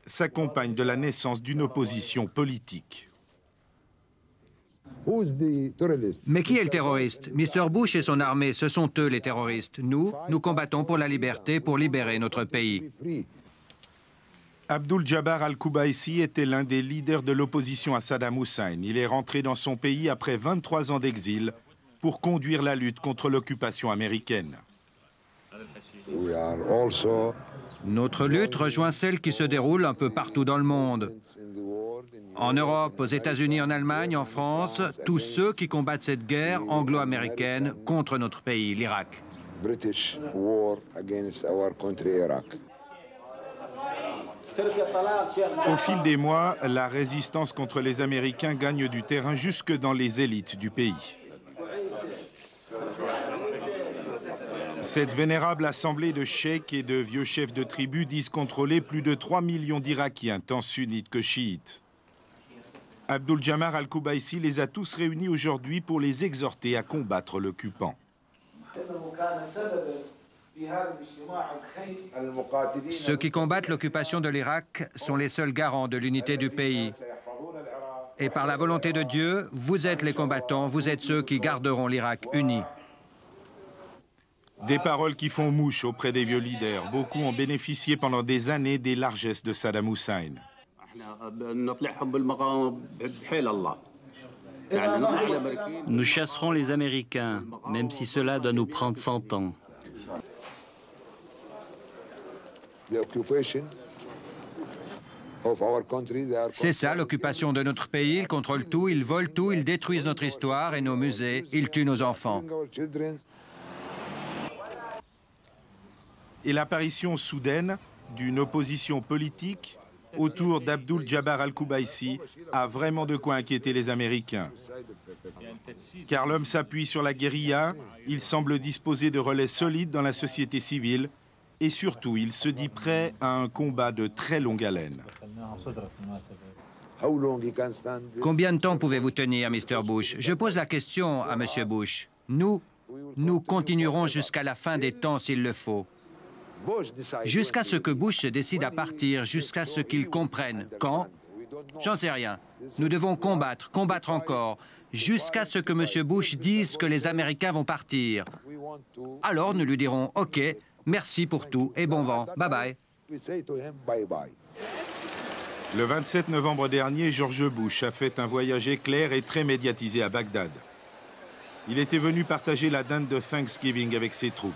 s'accompagne de la naissance d'une opposition politique. Mais qui est le terroriste? Mr. Bush et son armée, ce sont eux les terroristes. Nous combattons pour la liberté, pour libérer notre pays. Abdul Jabbar al-Kubaisi était l'un des leaders de l'opposition à Saddam Hussein. Il est rentré dans son pays après 23 ans d'exil pour conduire la lutte contre l'occupation américaine. Notre lutte rejoint celle qui se déroule un peu partout dans le monde. En Europe, aux États-Unis, en Allemagne, en France, tous ceux qui combattent cette guerre anglo-américaine contre notre pays, l'Irak. Au fil des mois, la résistance contre les Américains gagne du terrain jusque dans les élites du pays. Cette vénérable assemblée de cheikhs et de vieux chefs de tribus disent contrôler plus de 3 millions d'Irakiens, tant sunnites que chiites. Abdul Jabbar al-Kubaisi les a tous réunis aujourd'hui pour les exhorter à combattre l'occupant. Ceux qui combattent l'occupation de l'Irak sont les seuls garants de l'unité du pays. Et par la volonté de Dieu, vous êtes les combattants, vous êtes ceux qui garderont l'Irak uni. Des paroles qui font mouche auprès des vieux leaders. Beaucoup ont bénéficié pendant des années des largesses de Saddam Hussein. Nous chasserons les Américains, même si cela doit nous prendre 100 ans. C'est ça l'occupation de notre pays. Ils contrôlent tout, ils volent tout, ils détruisent notre histoire et nos musées, ils tuent nos enfants. Et l'apparition soudaine d'une opposition politique autour d'Abdul Jabbar al-Kubaisi a vraiment de quoi inquiéter les Américains. Car l'homme s'appuie sur la guérilla, il semble disposer de relais solides dans la société civile et surtout, il se dit prêt à un combat de très longue haleine. Combien de temps pouvez-vous tenir, Mr. Bush? Je pose la question à M. Bush. Nous continuerons jusqu'à la fin des temps s'il le faut. Jusqu'à ce que Bush se décide à partir, jusqu'à ce qu'il comprenne. Quand? J'en sais rien. Nous devons combattre, combattre encore, jusqu'à ce que M. Bush dise que les Américains vont partir. Alors nous lui dirons, OK, merci pour tout et bon vent, bye bye. Le 27 novembre dernier, George Bush a fait un voyage éclair et très médiatisé à Bagdad. Il était venu partager la dinde de Thanksgiving avec ses troupes.